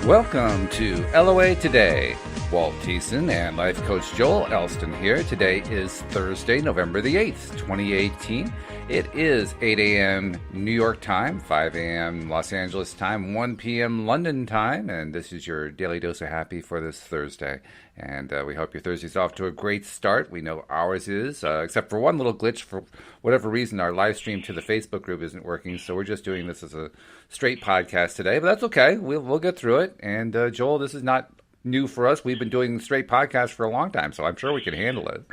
Welcome to LOA Today. Walt and life coach Joel Elston here. Today is Thursday, November the 8th, 2018. It is 8 a.m. New York time, 5 a.m. Los Angeles time, 1 p.m. London time, and this is your daily dose of happy for this Thursday. And we hope your Thursday's off to a great start. We know ours is, except for one little glitch. For whatever reason, our live stream to the Facebook group isn't working, so we're just doing this as a straight podcast today. But that's okay. We'll get through it. And Joel, this is not new for us. We've been doing straight podcasts for a long time, so I'm sure we can handle it.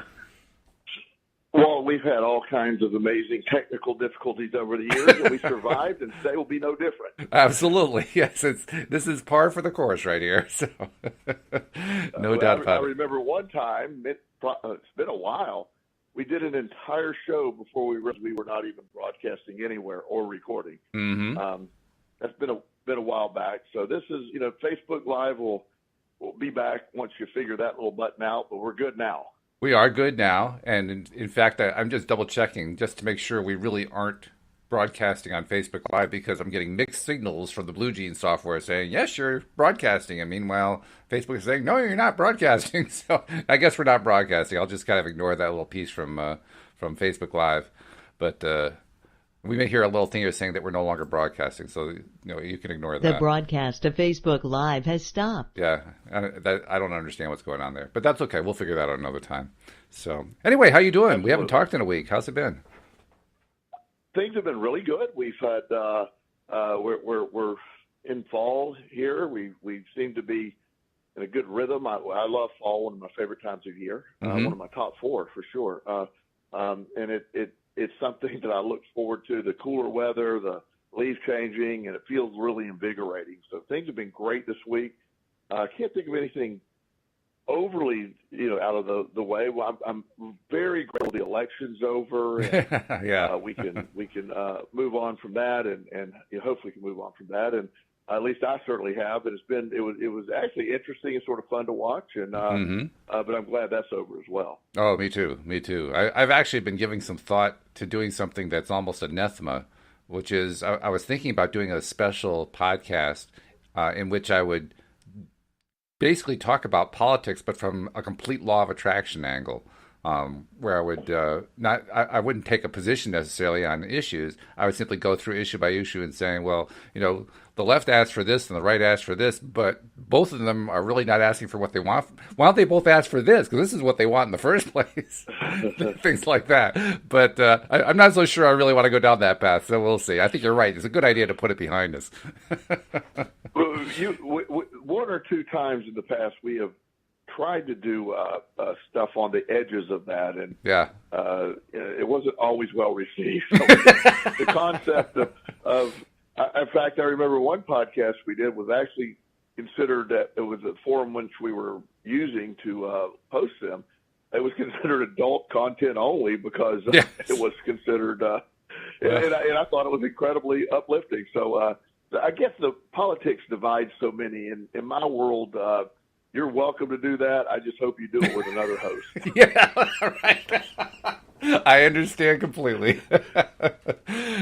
Well, we've had all kinds of amazing technical difficulties over the years, and we survived, and today will be no different. Absolutely. Yes, this is par for the course right here. So, no doubt about it. I remember one time, it's been a while, we did an entire show before we were not even broadcasting anywhere or recording. Mm-hmm. That's been a while back. So this is, Facebook Live will be back once you figure that little button out, but we're good now. We are good now, and in fact, I'm just double-checking just to make sure we really aren't broadcasting on Facebook Live, because I'm getting mixed signals from the Blue Jeans software saying, yes, you're broadcasting, and meanwhile, Facebook is saying, no, you're not broadcasting, so I guess we're not broadcasting. I'll just kind of ignore that little piece from Facebook Live, but we may hear a little thing here saying that we're no longer broadcasting, so you can ignore that. The broadcast of Facebook Live has stopped. Yeah, I don't understand what's going on there, but that's okay. We'll figure that out another time. So anyway, how you doing? Absolutely. We haven't talked in a week. How's it been? Things have been really good. We've had we're in fall here. We seem to be in a good rhythm. I love fall, one of my favorite times of year. Mm-hmm. One of my top four for sure. And it's something that I look forward to, the cooler weather, the leaves changing, and it feels really invigorating. So things have been great this week. I can't think of anything overly, out of the way. Well, I'm very grateful the election's over. And, yeah. We can move on from that, and hopefully can move on from that. And at least I certainly have. And it was actually interesting and sort of fun to watch. And but I'm glad that's over as well. Oh, me too. I've actually been giving some thought to doing something that's almost anathema, which is I was thinking about doing a special podcast in which I would basically talk about politics, but from a complete law of attraction angle. Where I would I wouldn't take a position necessarily on issues. I would simply go through issue by issue and saying, well, the left asked for this and the right asked for this, but both of them are really not asking for what they want. Why don't they both ask for this? Because this is what they want in the first place. Things like that. But I'm not so sure I really want to go down that path, so we'll see. I think you're right. It's a good idea to put it behind us. One or two times in the past, we have tried to do stuff on the edges of that, and it wasn't always well received. So the concept of in fact, I remember one podcast we did was actually considered that it was a forum which we were using to post them. It was considered adult content only because it was considered, and I thought it was incredibly uplifting. So I guess the politics divides so many. In my world, you're welcome to do that. I just hope you do it with another host. Yeah, right. I understand completely.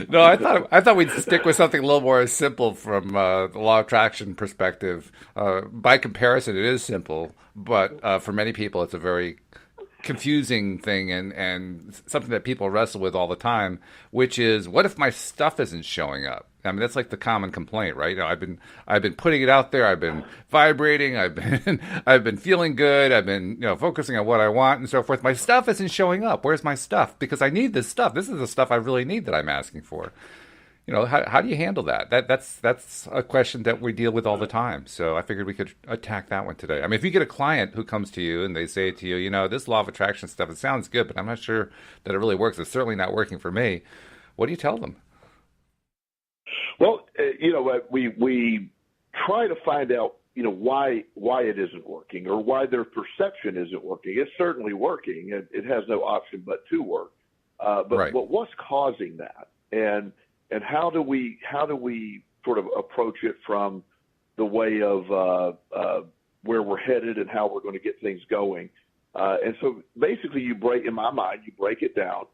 No, I thought we'd stick with something a little more simple from the law of attraction perspective. By comparison, it is simple, but for many people, it's a very confusing thing and something that people wrestle with all the time, which is, what if my stuff isn't showing up? I mean, that's like the common complaint, right? I've been putting it out there. I've been vibrating. I've been feeling good. I've been, focusing on what I want and so forth. My stuff isn't showing up. Where's my stuff? Because I need this stuff. This is the stuff I really need that I'm asking for. How do you handle that? That's a question that we deal with all the time. So I figured we could attack that one today. I mean, if you get a client who comes to you and they say to you, this law of attraction stuff, it sounds good, but I'm not sure that it really works. It's certainly not working for me. What do you tell them? Well, we try to find out, why it isn't working or why their perception isn't working. It's certainly working. It has no option but to work. But what's causing that? And how do we sort of approach it from the way of where we're headed and how we're going to get things going? And so basically you break it down.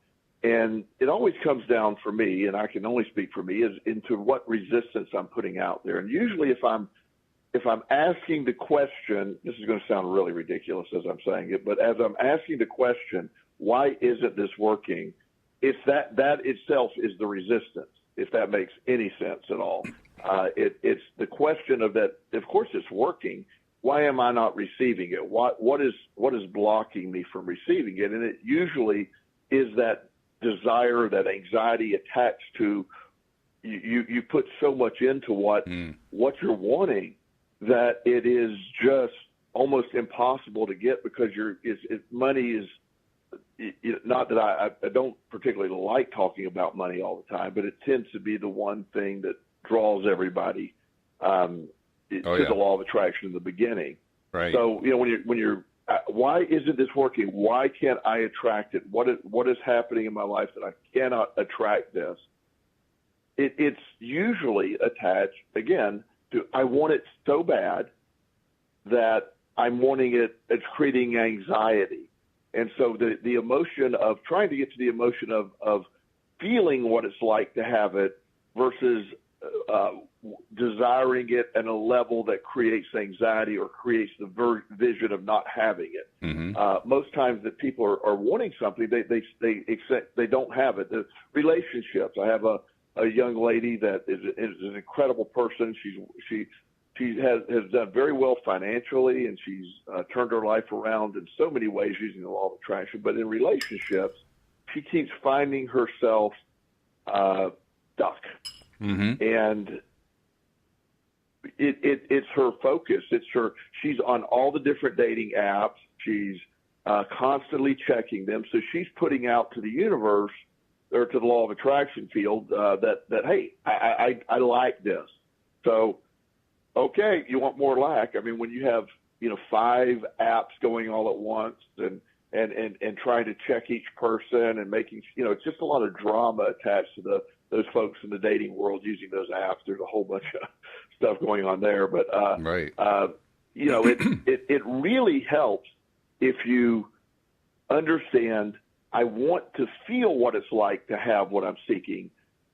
And it always comes down for me, and I can only speak for me, is into what resistance I'm putting out there. And usually if I'm if I'm asking the question, this is going to sound really ridiculous as I'm saying it, but as I'm asking the question, why isn't this working? It's that itself is the resistance, if that makes any sense at all. It's the question of that. Of course, it's working. Why am I not receiving it? What is blocking me from receiving it? And it usually is that desire, that anxiety attached to you put so much into what you're wanting that it is just almost impossible to get, because money is, not that I don't particularly like talking about money all the time, but it tends to be the one thing that draws everybody to the law of attraction in the beginning. Right. So, when you're why isn't this working? Why can't I attract it? What is happening in my life that I cannot attract this? It's usually attached, again, to I want it so bad that I'm wanting it. It's creating anxiety. And so the emotion of trying to get to the emotion of feeling what it's like to have it versus desiring it at a level that creates anxiety or creates the vision of not having it. Mm-hmm. Most times that people are wanting something, they don't have it. The relationships. I have a young lady that is an incredible person. She has done very well financially, and she's turned her life around in so many ways using the law of attraction. But in relationships, she keeps finding herself stuck. Mm-hmm. And it's her focus. She's on all the different dating apps. She's constantly checking them. So she's putting out to the universe or to the law of attraction field that hey, I like this. So, okay, you want more like? I mean, when you have 5 apps going all at once and trying to check each person and making it's just a lot of drama attached to those folks in the dating world using those apps. There's a whole bunch of stuff going on there, but right. It really helps if you understand. I want to feel what it's like to have what I'm seeking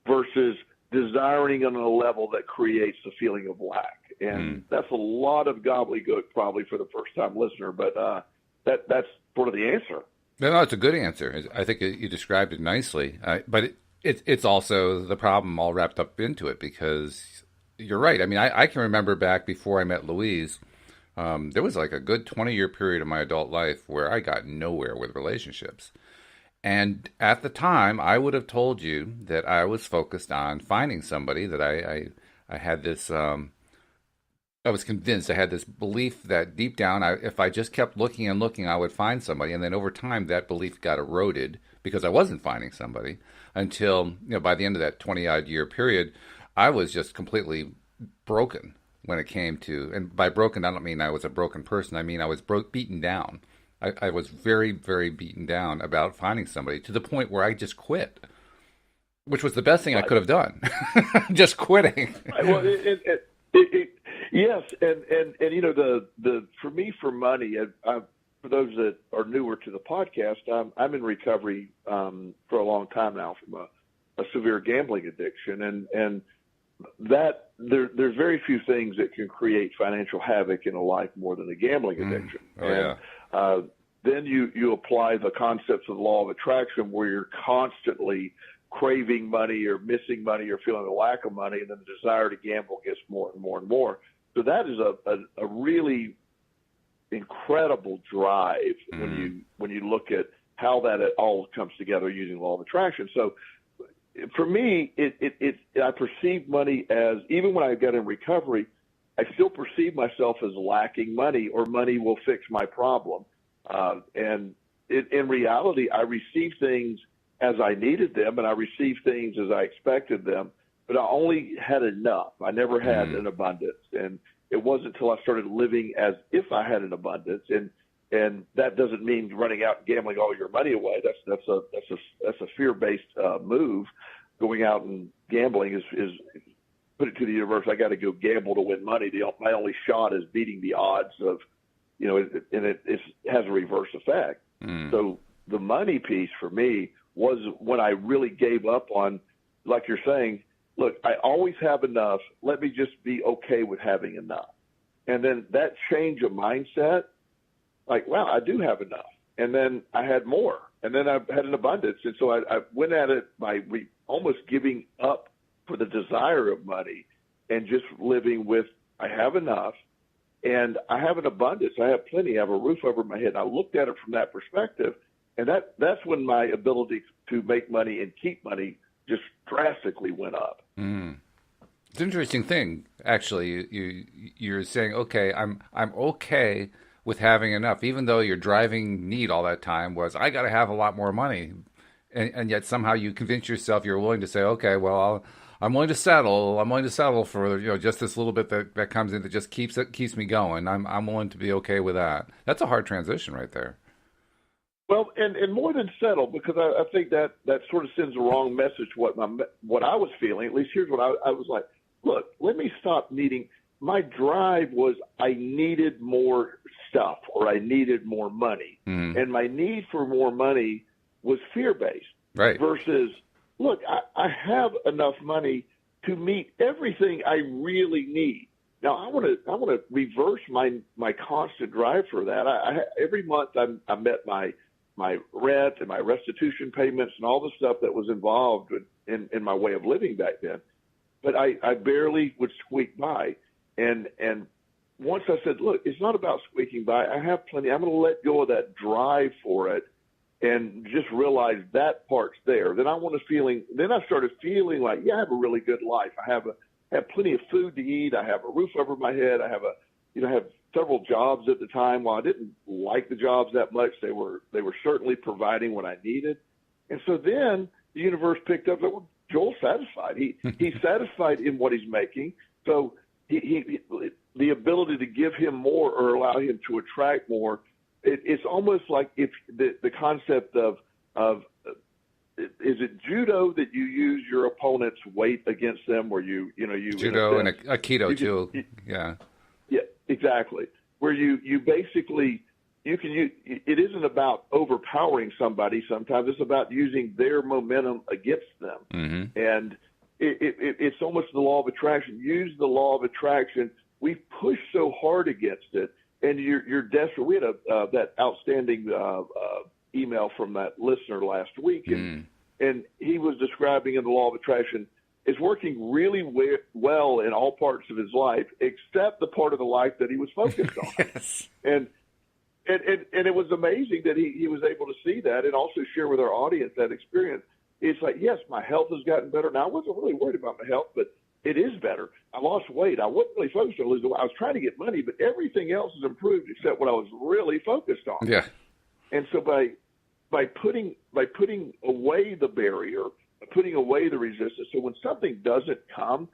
versus desiring on a level that creates a feeling of lack. And that's a lot of gobbledygook probably for the first-time listener, but that's sort of the answer. No, it's a good answer. I think you described it nicely, but it's also the problem all wrapped up into it, because you're right. I mean, I can remember back before I met Louise, there was like a good 20-year period of my adult life where I got nowhere with relationships. And at the time, I would have told you that I was focused on finding somebody, that I had this, I was convinced, I had this belief that deep down, if I just kept looking and looking, I would find somebody. And then over time, that belief got eroded because I wasn't finding somebody until, by the end of that 20-odd year period, I was just completely broken when it came to, and by broken, I don't mean I was a broken person. I mean, I was beaten down. I was very, very beaten down about finding somebody, to the point where I just quit, which was the best thing I could have done. Just quitting. Well, yes, and the for me, for money, for those that are newer to the podcast, I'm in recovery for a long time now from a severe gambling addiction, and that there's very few things that can create financial havoc in a life more than a gambling addiction. Then you apply the concepts of the law of attraction, where you're constantly craving money or missing money or feeling a lack of money, and then the desire to gamble gets more and more and more. So that is a really incredible drive when you look at how that all comes together using the law of attraction. So for me, I perceive money as, even when I got in recovery, I still perceive myself as lacking money, or money will fix my problem. And in reality, I received things as I needed them, and I received things as I expected them, but I only had enough. I never had an abundance. And it wasn't until I started living as if I had an abundance. And that doesn't mean running out and gambling all your money away. That's a fear-based move. Going out and gambling is put it to the universe. I got to go gamble to win money. My only shot is beating the odds of, and it has a reverse effect. So the money piece for me was when I really gave up on, like you're saying, look, I always have enough. Let me just be okay with having enough. And then that change of mindset, like, wow, I do have enough. And then I had more. And then I had an abundance. And so I went at it by almost giving up for the desire of money and just living with, I have enough and I have an abundance. I have plenty. I have a roof over my head. And I looked at it from that perspective. And that's when my ability to make money and keep money just drastically went up. Mm. It's an interesting thing, actually. You're saying, okay, I'm okay with having enough, even though your driving need all that time was, I got to have a lot more money. And yet somehow you convince yourself you're willing to say, okay, well, I'm willing to settle. I'm willing to settle for, just this little bit that comes in that just keeps me going. I'm willing to be okay with that. That's a hard transition right there. Well, and more than settle, because I think that sort of sends the wrong message. What I was feeling, at least here's what I was like. Look, let me stop needing. My drive was I needed more stuff or I needed more money, and my need for more money was fear-based. Right. Versus, look, I have enough money to meet everything I really need. Now I want to reverse my constant drive for that. Every month I met my rent and my restitution payments and all the stuff that was involved in my way of living back then. But I barely would squeak by. And once I said, look, it's not about squeaking by. I have plenty. I'm going to let go of that drive for it and just realize that part's there. Then I started feeling like, yeah, I have a really good life. I have plenty of food to eat. I have a roof over my head. I have several jobs at the time. While I didn't like the jobs that much, they were certainly providing what I needed. And so then the universe picked up that, well, Joel's satisfied. He's satisfied in what he's making. So he the ability to give him more or allow him to attract more. It's almost like if the concept of is it judo that you use your opponent's weight against them, where you judo and aikido too. Yeah, exactly. Where you basically it isn't about overpowering somebody. Sometimes it's about using their momentum against them. Mm-hmm. And it's almost the law of attraction. Use the law of attraction. We push so hard against it, and you're desperate. We had that outstanding email from that listener last week, and he was describing in the law of attraction is working really well in all parts of his life, except the part of the life that he was focused on. Yes. And it was amazing that he was able to see that and also share with our audience that experience. It's like, yes, my health has gotten better. Now, I wasn't really worried about my health, but it is better. I lost weight. I wasn't really focused on losing weight. I was trying to get money, but everything else has improved except what I was really focused on. Yeah. And so by putting away the barrier, putting away the resistance, so when something doesn't come,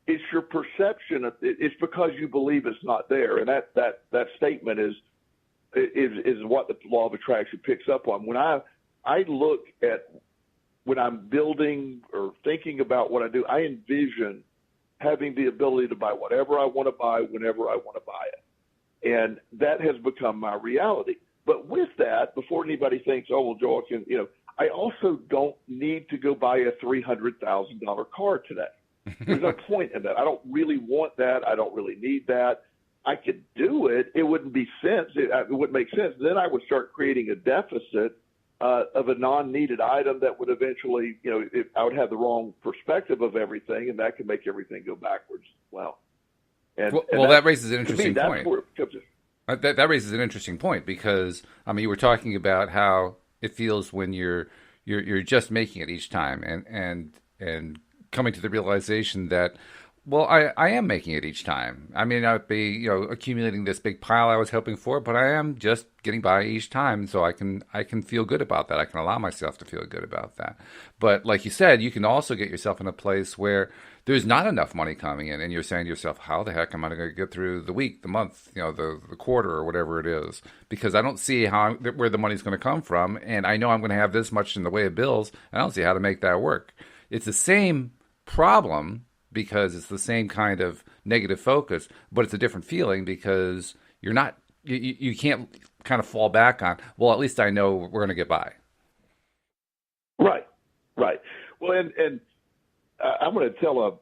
it's your perception of it. It's because you believe it's not there. And that statement is what the law of attraction picks up on. When I look at when I'm building or thinking about what I do, I envision having the ability to buy whatever I want to buy whenever I want to buy it. And that has become my reality. But with that, before anybody thinks, oh, well, Joel, I also don't need to go buy a $300,000 car today. There's no point in that. I don't really want that. I don't really need that. I could do it. It wouldn't be sense. It wouldn't make sense. Then I would start creating a deficit of a non-needed item that would eventually, I would have the wrong perspective of everything, and that could make everything go backwards as well. And that raises an interesting point. Where it comes in. That raises an interesting point because, you were talking about how it feels when you're just making it each time and coming to the realization that, well, I am making it each time. I may not be, accumulating this big pile I was hoping for, but I am just getting by each time, so I can feel good about that. I can allow myself to feel good about that. But like you said, you can also get yourself in a place where there's not enough money coming in, and you're saying to yourself, how the heck am I going to get through the week, the month, the quarter, or whatever it is? Because I don't see where the money's going to come from, and I know I'm going to have this much in the way of bills, and I don't see how to make that work. It's the same problem, because it's the same kind of negative focus, but it's a different feeling because you can't kind of fall back on, well, at least I know we're going to get by. Right. Well, and I'm going to tell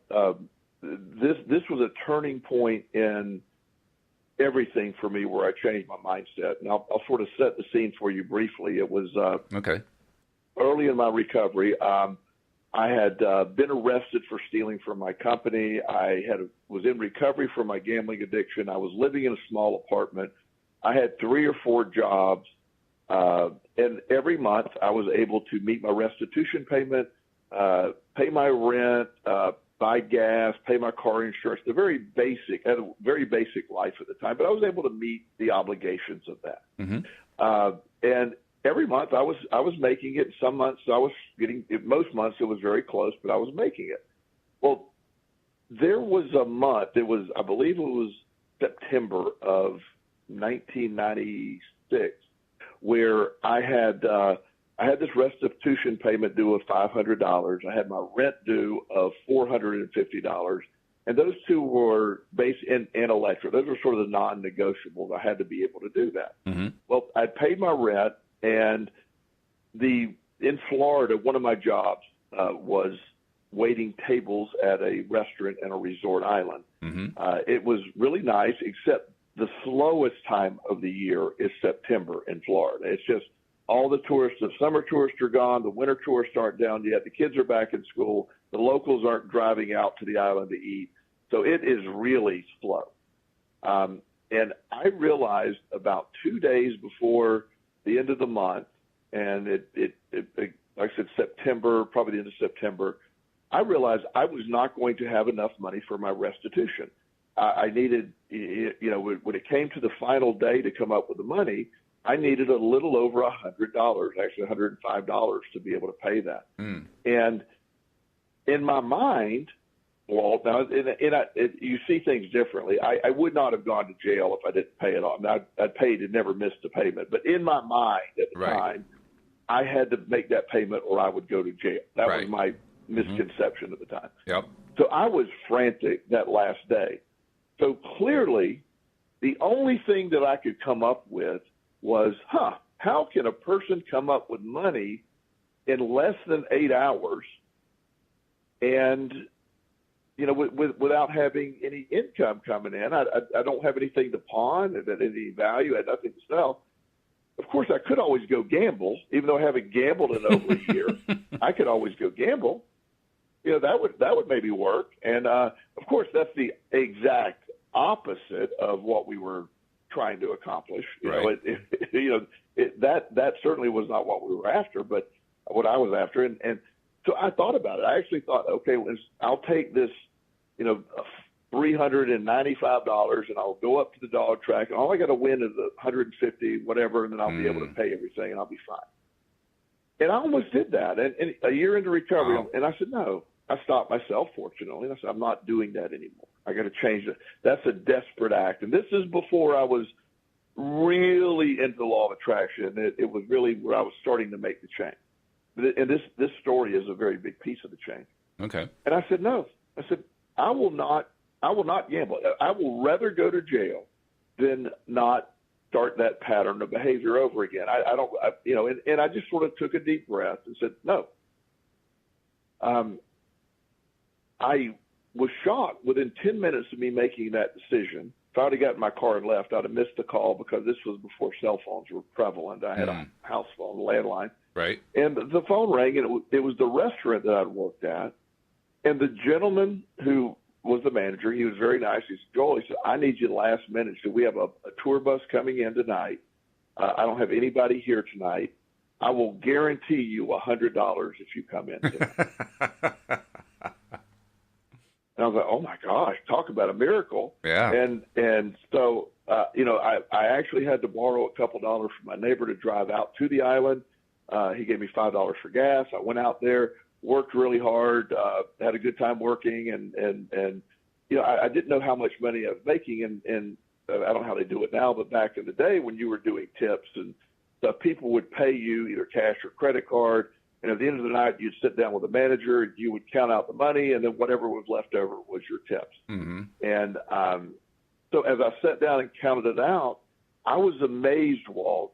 this was a turning point in everything for me where I changed my mindset. And I'll sort of set the scene for you briefly. It was okay. Early in my recovery. I had been arrested for stealing from my company. Was in recovery from my gambling addiction. I was living in a small apartment. I had 3 or 4 jobs. And every month I was able to meet my restitution payment, pay my rent, buy gas, pay my car insurance. I had a very basic life at the time, but I was able to meet the obligations of that. Mm-hmm. And every month I was making it. Some months I was getting it. Most months it was very close, but I was making it. Well, there was a month. I believe it was September of 1996, where I had this restitution payment due of $500. I had my rent due of $450, and those two were based in electric. Those were sort of the non-negotiables. I had to be able to do that. Mm-hmm. Well, I paid my rent, and in Florida, one of my jobs was waiting tables at a restaurant in a resort island. Mm-hmm. It was really nice, except the slowest time of the year is September in Florida. It's just all the summer tourists are gone. The winter tourists aren't down yet. The kids are back in school. The locals aren't driving out to the island to eat. So it is really slow. And I realized about 2 days before the end of the month, and it like I said, September, probably the end of September, I realized I was not going to have enough money for my restitution. I needed, when it came to the final day to come up with the money, I needed a little over $100, actually $105 to be able to pay that. Mm. And in my mind, Walt, now, you see things differently. I would not have gone to jail if I didn't pay it off. Now, I'd paid and never missed a payment. But in my mind at the time, I had to make that payment or I would go to jail. That was my misconception at the time. Yep. So I was frantic that last day. So clearly, the only thing that I could come up with was, how can a person come up with money in less than 8 hours and, without having any income coming in? I don't have anything to pawn, any value, I had nothing to sell. Of course, I could always go gamble, even though I haven't gambled in over a year. I could always go gamble. That would maybe work. And, of course, that's the exact opposite of what we were trying to accomplish. That certainly was not what we were after, but what I was after. And so I thought about it. I actually thought, okay, I'll take this, $395 and I'll go up to the dog track, and all I got to win is $150, whatever, and then I'll be able to pay everything and I'll be fine. And I almost did that. And a year into recovery, and I said, no. I stopped myself, fortunately. And I said, I'm not doing that anymore. I got to change it. That's a desperate act. And this is before I was really into the law of attraction. It was really where I was starting to make the change. And this story is a very big piece of the change. Okay. And I said, no. I said, I will not gamble. I will rather go to jail than not start that pattern of behavior over again. And I just sort of took a deep breath and said, no. I was shocked within 10 minutes of me making that decision. If I would have gotten in my car and left, I'd have missed the call because this was before cell phones were prevalent. I had a house phone, a landline. Right. And the phone rang, and it was the restaurant that I'd worked at. And the gentleman who was the manager, he was very nice. He said, Joel, he said, I need you last minute. He said, we have a tour bus coming in tonight. I don't have anybody here tonight. I will guarantee you $100 if you come in tonight. And I was like, oh, my gosh, talk about a miracle. Yeah. And so, I actually had to borrow a couple dollars from my neighbor to drive out to the island. He gave me $5 for gas. I went out there, worked really hard, had a good time working. And I didn't know how much money I was making. And I don't know how they do it now, but back in the day when you were doing tips and stuff, people would pay you either cash or credit card. And at the end of the night, you'd sit down with the manager, you would count out the money, and then whatever was left over was your tips. Mm-hmm. And so as I sat down and counted it out, I was amazed, Walt,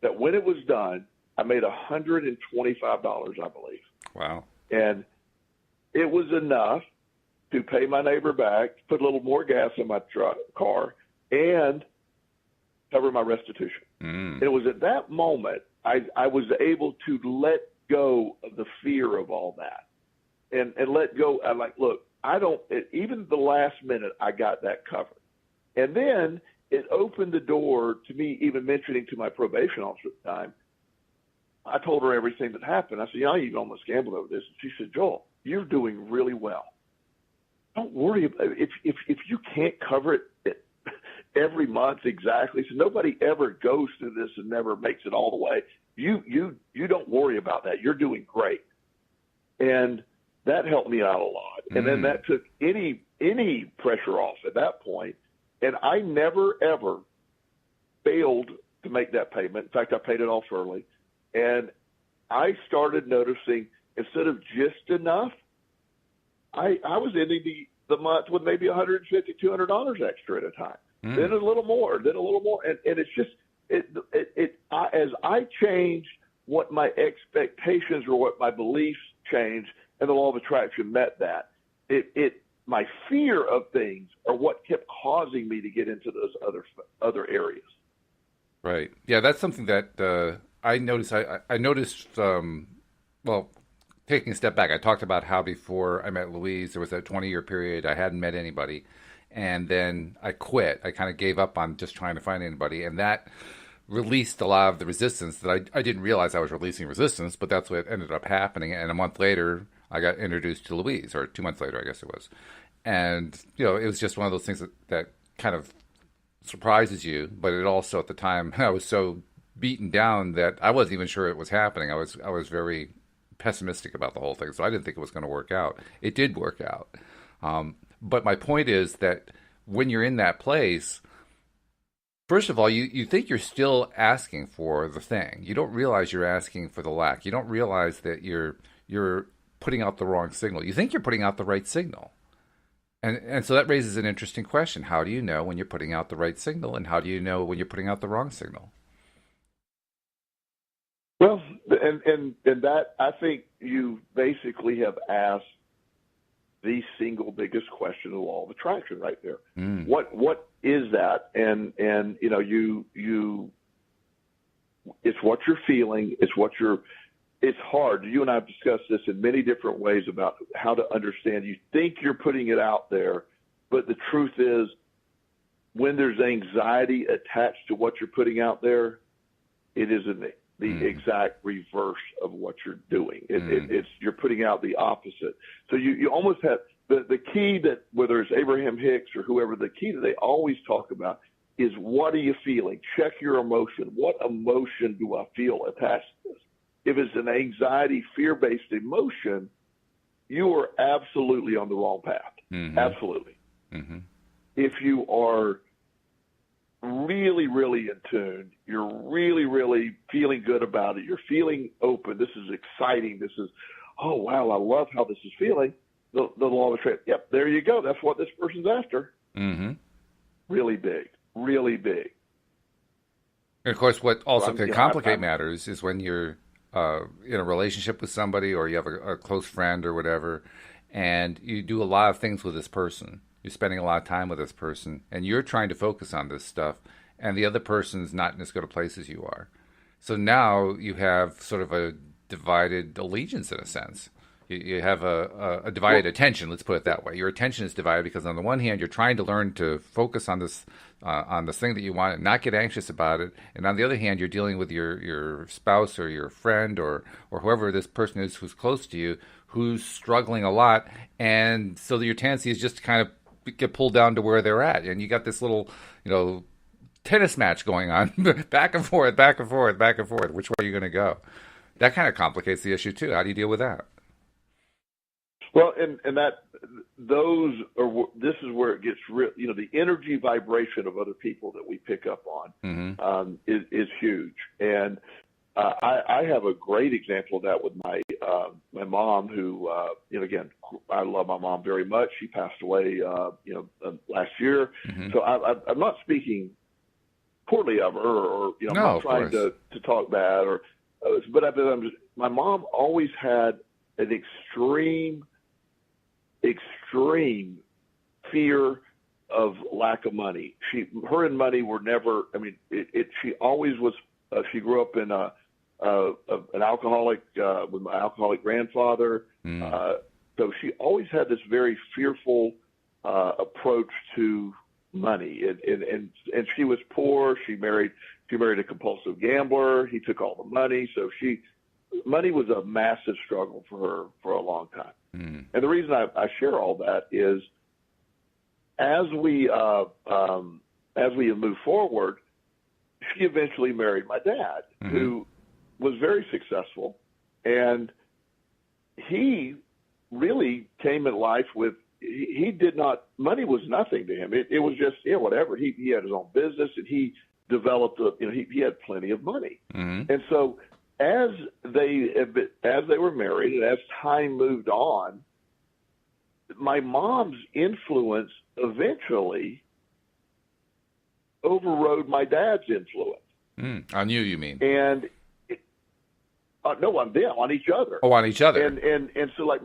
that when it was done, I made $125, I believe. Wow. And it was enough to pay my neighbor back, put a little more gas in my car, and cover my restitution. And it was at that moment I was able to let go of the fear of all that and let go. I'm like, look, even the last minute, I got that covered. And then it opened the door to me even mentioning to my probation officer at the time. I told her everything that happened. I said, I even almost gambled over this. And she said, Joel, you're doing really well. Don't worry about it. If you can't cover it every month exactly, so nobody ever goes through this and never makes it all the way. You don't worry about that. You're doing great. And that helped me out a lot. And then that took any pressure off at that point. And I never, ever failed to make that payment. In fact, I paid it off early. And I started noticing instead of just enough, I was ending the month with maybe $150, $200 extra at a time. Then a little more, then a little more. And it's just, as I changed what my expectations or what my beliefs changed, and the law of attraction met that, my fear of things are what kept causing me to get into those other areas. Right. Yeah, that's something that I noticed. I noticed, well, taking a step back, I talked about how before I met Louise, there was a 20-year period I hadn't met anybody. And then I quit. I kind of gave up on just trying to find anybody. And that released a lot of the resistance that I didn't realize I was releasing resistance, but that's what ended up happening. And a month later, I got introduced to Louise, or 2 months later, I guess it was. And, it was just one of those things that kind of surprises you. But it also, at the time, I was so beaten down that I wasn't even sure it was happening. I was very pessimistic about the whole thing. So I didn't think it was going to work out. It did work out. But my point is that when you're in that place, first of all, you think you're still asking for the thing. You don't realize you're asking for the lack. You don't realize that you're putting out the wrong signal. You think you're putting out the right signal. And so that raises an interesting question. How do you know when you're putting out the right signal, and how do you know when you're putting out the wrong signal? Well, and that, I think you basically have asked the single biggest question of the law of attraction right there. What is that? And you it's what you're feeling. It's hard. You and I have discussed this in many different ways about how to understand. You think you're putting it out there, but the truth is when there's anxiety attached to what you're putting out there, it is the exact reverse of what you're doing. It's you're putting out the opposite. So you almost have the key that, whether it's Abraham Hicks or whoever, the key that they always talk about is, what are you feeling? Check your emotion. What emotion do I feel attached to this? If it's an anxiety, fear-based emotion, you are absolutely on the wrong path. Absolutely. If you are really, really in tune, you're really, really feeling good about it, you're feeling open, this is exciting, this is, oh, wow, I love how this is feeling, the law of attraction, yep, there you go, that's what this person's after. Really big, really big. And of course, what also can complicate matters is when you're in a relationship with somebody, or you have a close friend or whatever, and you do a lot of things with this person. You're spending a lot of time with this person, and you're trying to focus on this stuff, and the other person's not in as good a place as you are. So now you have sort of a divided allegiance in a sense. You have a divided attention, let's put it that way. Your attention is divided because on the one hand, you're trying to learn to focus on this thing that you want and not get anxious about it. And on the other hand, you're dealing with your spouse or your friend or whoever this person is who's close to you, who's struggling a lot. And so your tendency is just to kind of get pulled down to where they're at. And you got this little, tennis match going on, back and forth, back and forth, back and forth. Which way are you going to go? That kind of complicates the issue too. How do you deal with that? Well, and this is where it gets real. The energy vibration of other people that we pick up on is huge. And I have a great example of that with my mom, who again, I love my mom very much. She passed away last year, so I'm not speaking poorly of her, or I'm not trying to talk bad, but my mom always had an extreme fear of lack of money. Her and money were never. I mean, she always was. She grew up in an alcoholic with my alcoholic grandfather. So she always had this very fearful approach to money, and she was poor. She married a compulsive gambler. He took all the money, so money was a massive struggle for her for a long time. And the reason I share all that is, as we have moved forward, she eventually married my dad, who was very successful, and he really came in life with. He did not. Money was nothing to him. It was just whatever. He had his own business, and he developed. He had plenty of money, and so as they were married, and as time moved on, my mom's influence eventually overrode my dad's influence. On you mean? And no, on them, on each other. Oh, on each other. And so like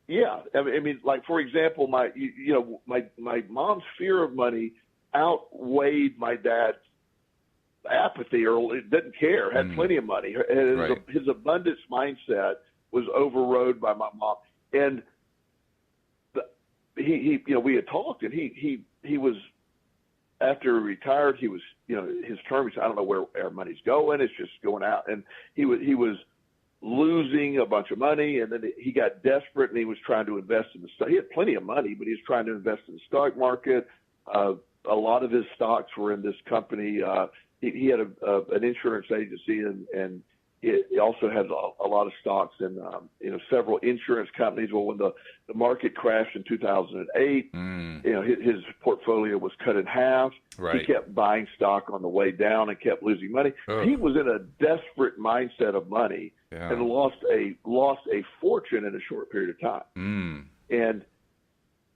I mean, like for example, my mom's fear of money outweighed my dad's apathy, or didn't care, had plenty of money. His abundance mindset was overrode by my mom, and we had talked, and he was, after he retired, he was, his term, he said, I don't know where our money's going. It's just going out. And he was losing a bunch of money, and then he got desperate, and he was trying to invest in the stock. He had plenty of money, but he was trying to invest in the stock market. A lot of his stocks were in this company. He had an insurance agency, and he also had a lot of stocks in several insurance companies. Well, when the market crashed in 2008, his portfolio was cut in half. Right. He kept buying stock on the way down and kept losing money. He was in a desperate mindset of money and lost a fortune in a short period of time. And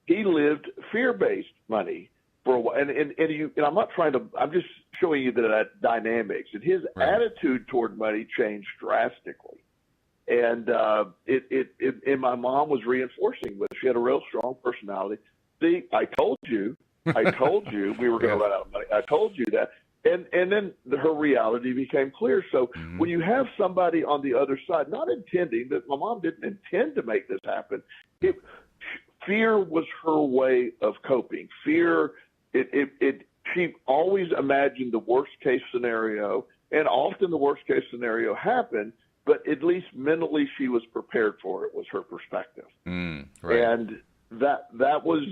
he lived fear-based money for a while. And I'm not trying to. I'm just showing you that dynamics. And his attitude toward money changed drastically. And and my mom was reinforcing with. She had a real strong personality. See, I told you we were going to run out of money. I told you that. And then her reality became clear. So when you have somebody on the other side, not intending, that my mom didn't intend to make this happen, fear was her way of coping. Fear, she always imagined the worst case scenario, and often the worst case scenario happened, but at least mentally she was prepared for it, was her perspective. Right. And that was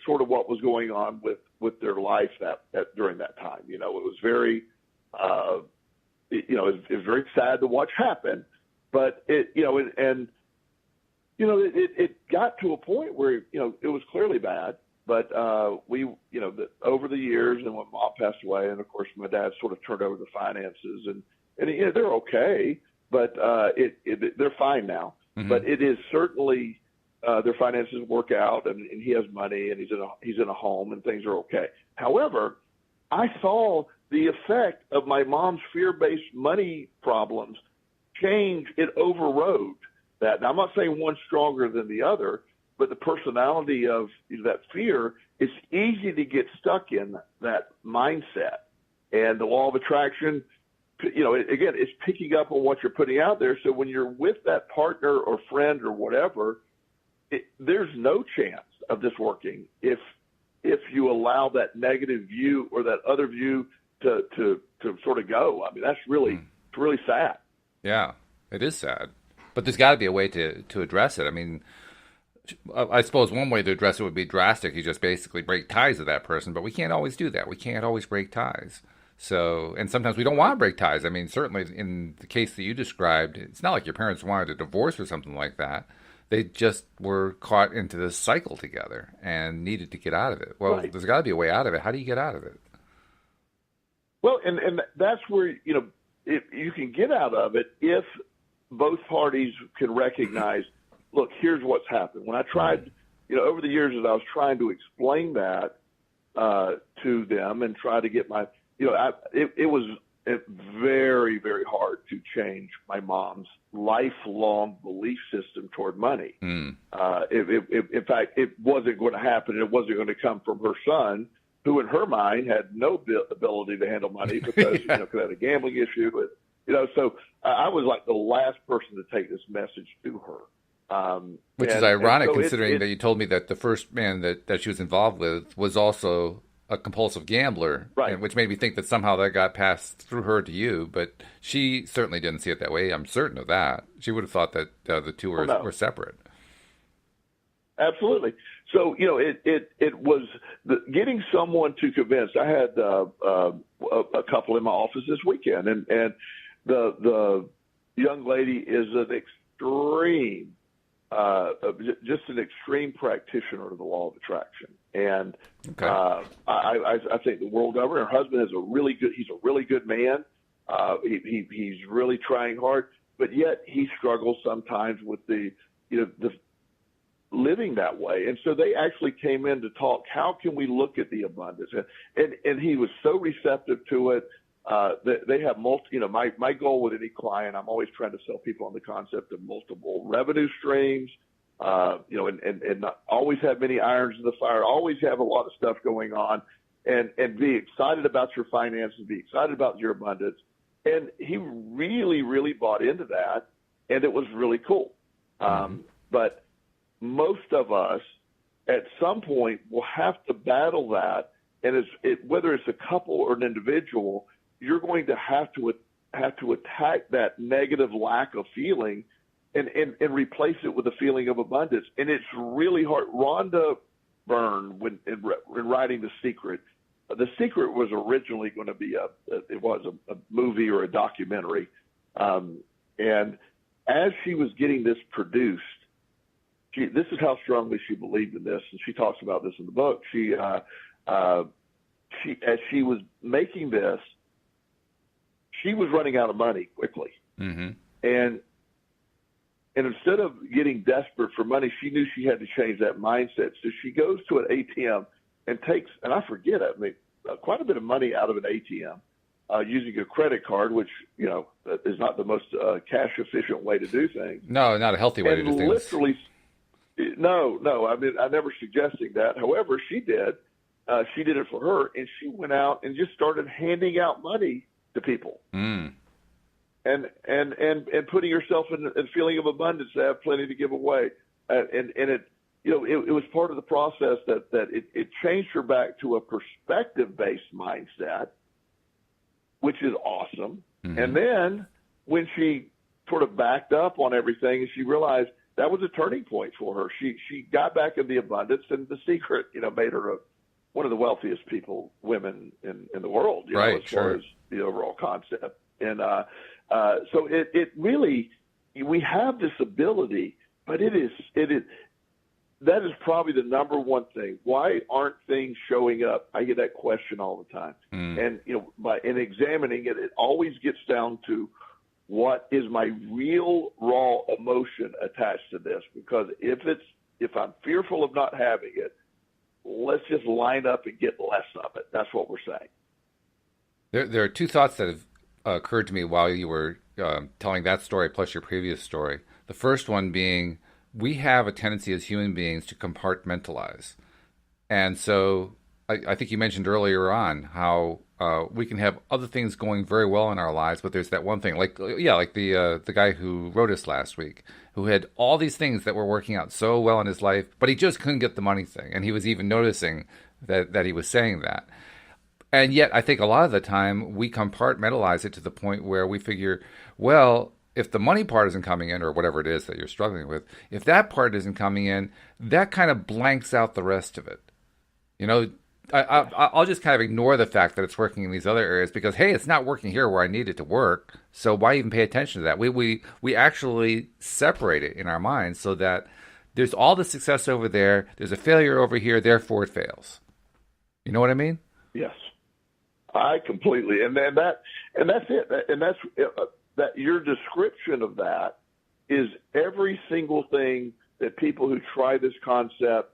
sort of what was going on with their life during that time. It was very, it was very sad to watch happen, but it got to a point where, it was clearly bad, but over the years, and when Mom passed away, and of course my dad sort of turned over the finances, and they're okay, but they're fine now. But it is certainly, their finances work out, and he has money, and he's in a home, and things are okay. However, I saw the effect of my mom's fear-based money problems change. It overrode that. Now, I'm not saying one's stronger than the other, but the personality of that fear, it's easy to get stuck in that mindset. And the law of attraction, again, it's picking up on what you're putting out there. So when you're with that partner or friend or whatever, there's no chance of this working if you allow that negative view or that other view to sort of go. I mean, that's really it's really sad. Yeah, it is sad. But there's got to be a way to address it. I mean, I suppose one way to address it would be drastic. You just basically break ties with that person, but we can't always do that. We can't always break ties. So, and sometimes we don't want to break ties. I mean, certainly in the case that you described, it's not like your parents wanted a divorce or something like that. They just were caught into this cycle together and needed to get out of it. Well, There's got to be a way out of it. How do you get out of it? Well, and that's where, if you can get out of it if both parties can recognize, look, here's what's happened. When I tried, over the years as I was trying to explain that to them and try to get my, it was it very, very hard to change my mom's lifelong belief system toward money. In fact, it wasn't going to happen. It wasn't going to come from her son, who in her mind had no ability to handle money because could have a gambling issue. So I was like the last person to take this message to her. Which is ironic, considering that you told me that the first man that she was involved with was also a compulsive gambler, right? And which made me think that somehow that got passed through her to you, but she certainly didn't see it that way. I'm certain of that. She would have thought that the two were separate. Absolutely. So it was getting someone to convince. I had a couple in my office this weekend, and the young lady is an extreme. Just an extreme practitioner of the law of attraction, and I think the world over. Her husband is he's a really good man. He's really trying hard, but yet he struggles sometimes with the living that way. And so they actually came in to talk. How can we look at the abundance? And he was so receptive to it. They have my goal with any client, I'm always trying to sell people on the concept of multiple revenue streams, and not always have many irons in the fire, always have a lot of stuff going on, and be excited about your finances, be excited about your abundance. And he really, really bought into that, and it was really cool. But most of us at some point will have to battle that. And whether it's a couple or an individual, you're going to have to attack that negative lack of feeling and replace it with a feeling of abundance. And it's really hard. Rhonda Byrne, in writing The Secret was originally going to be a movie or a documentary. And as she was getting this produced, this is how strongly she believed in this, and she talks about this in the book. As she was making this, she was running out of money quickly. Mm-hmm. And instead of getting desperate for money, she knew she had to change that mindset. So she goes to an ATM and takes, and I forget, quite a bit of money out of an ATM using a credit card, which, is not the most cash efficient way to do things. No, not a healthy way to do things. Literally, no. I mean, I'm never suggesting that. However, she did. She did it for her, and she went out and just started handing out money to people, and putting herself in a feeling of abundance to have plenty to give away, and it was part of the process that it changed her back to a perspective-based mindset, which is awesome. Mm-hmm. And then when she sort of backed up on everything, and she realized that was a turning point for her, she got back in the abundance, and The Secret, made her one of the wealthiest women in the world, right, as far as the overall concept. And so it really, we have this ability, but that is probably the number one thing. Why aren't things showing up? I get that question all the time. And in examining it, it always gets down to what is my real raw emotion attached to this? Because if I'm fearful of not having it, let's just line up and get less of it. That's what we're saying. There are two thoughts that have occurred to me while you were telling that story plus your previous story. The first one being, we have a tendency as human beings to compartmentalize. And so I think you mentioned earlier on how we can have other things going very well in our lives, but there's that one thing, like the guy who wrote us last week, who had all these things that were working out so well in his life, but he just couldn't get the money thing. And he was even noticing that he was saying that. And yet I think a lot of the time we compartmentalize it to the point where we figure, well, if the money part isn't coming in, or whatever it is that you're struggling with, if that part isn't coming in, that kind of blanks out the rest of it. I'll just kind of ignore the fact that it's working in these other areas because, hey, it's not working here where I need it to work. So why even pay attention to that? We actually separate it in our minds so that there's all the success over there, there's a failure over here, therefore it fails. You know what I mean? Yes, I completely. And that's it. And that's that. Your description of that is every single thing that people who try this concept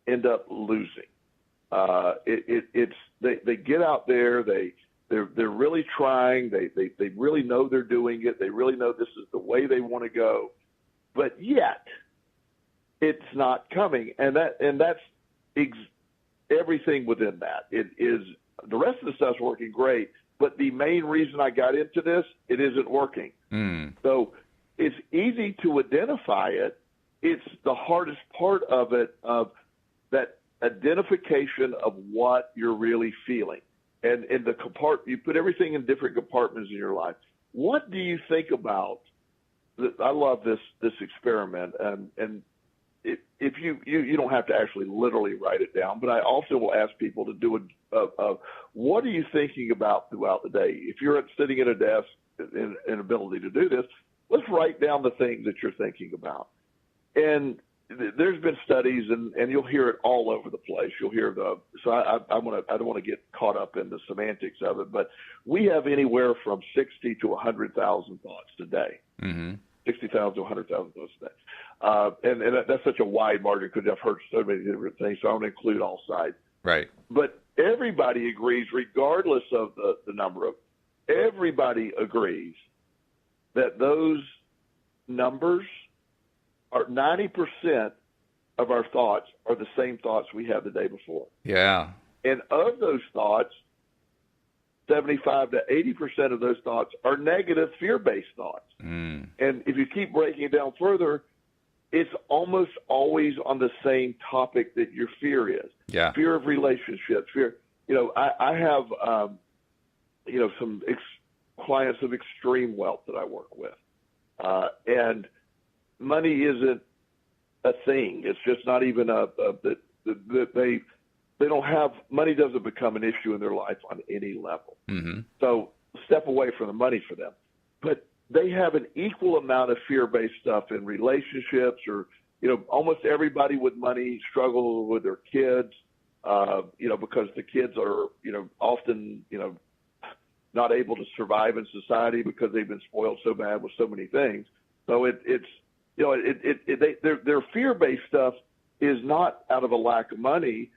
end up losing. They get out there, they they're really trying. They really know they're doing it. They really know this is the way they want to go, but yet it's not coming. And that's everything within that. It is the rest of the stuff's working great, but the main reason I got into this, it isn't working. So it's easy to identify it. It's the hardest part of it, of that identification of what you're really feeling. And in the you put everything in different compartments in your life. What do you think about? I love this experiment, and if you don't have to actually literally write it down, but I also will ask people to do what are you thinking about throughout the day? If you're sitting at a desk and ability to do this, let's write down the things that you're thinking about. And there's been studies, and you'll hear it all over the place. You'll hear so I don't want to get caught up in the semantics of it, but we have anywhere from 60 to 100,000 thoughts a day. 60,000 to 100,000 thoughts a day. And that's such a wide margin because I've heard so many different things, so I want to include all sides. Right. But everybody agrees, regardless of the number of, everybody agrees that those numbers are 90% of our thoughts are the same thoughts we had the day before. Yeah. And of those thoughts, 75 to 80% of those thoughts are negative, fear-based thoughts. And if you keep breaking it down further, it's almost always on the same topic that your fear is. Yeah. Fear of relationships. Fear. I have, some clients of extreme wealth that I work with, and money isn't a thing. It's just not even they don't have, money doesn't become an issue in their life on any level. So step away from the money for them. But they have an equal amount of fear-based stuff in relationships, or, almost everybody with money struggles with their kids, because the kids are, often, not able to survive in society because they've been spoiled so bad with so many things. So their fear-based stuff is not out of a lack of money.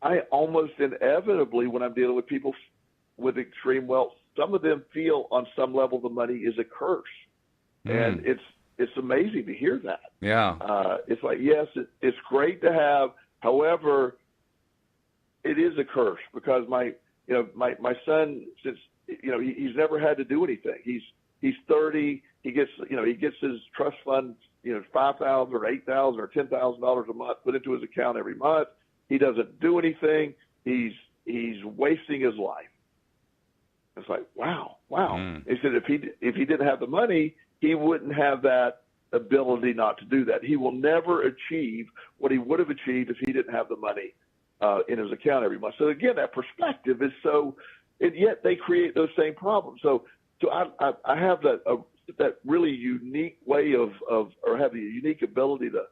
I almost inevitably, when I'm dealing with people with extreme wealth, some of them feel on some level the money is a curse. And it's amazing to hear that. Yeah. It's like, yes, it's great to have. However, it is a curse because my son, since, he's never had to do anything. He's 30. He gets his trust fund, $5,000 or $8,000 or $10,000 a month put into his account every month. He doesn't do anything. He's wasting his life. It's like, wow. He said if he didn't have the money, he wouldn't have that ability not to do that. He will never achieve what he would have achieved if he didn't have the money in his account every month. So again, that perspective is so, and yet they create those same problems. So I have that really unique way of or have the unique ability to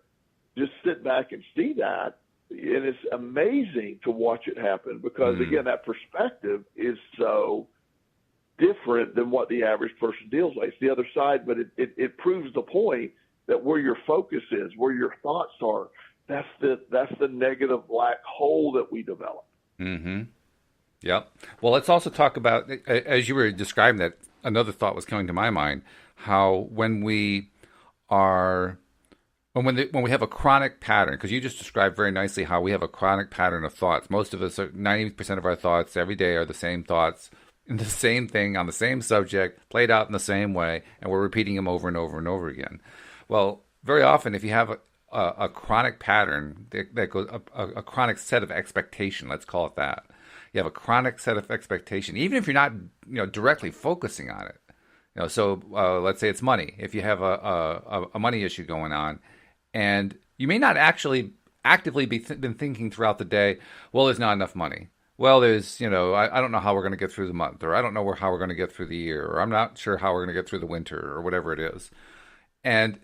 just sit back and see that. And it's amazing to watch it happen because, again, that perspective is so different than what the average person deals with. It's the other side, but it proves the point that where your focus is, where your thoughts are, that's the negative black hole that we develop. Yep. Well, let's also talk about, as you were describing that, another thought was coming to my mind, how when we have a chronic pattern, because you just described very nicely how we have a chronic pattern of thoughts. Most of us, 90% of our thoughts every day are the same thoughts, and the same thing on the same subject, played out in the same way, and we're repeating them over and over and over again. Well, very often, if you have a chronic pattern that goes a chronic set of expectation, let's call it that. You have a chronic set of expectation, even if you're not directly focusing on it. So let's say it's money. If you have a money issue going on, and you may not actually actively been thinking throughout the day, well, there's not enough money. Well, there's, I don't know how we're going to get through the month, or I don't know how we're going to get through the year, or I'm not sure how we're going to get through the winter, or whatever it is. And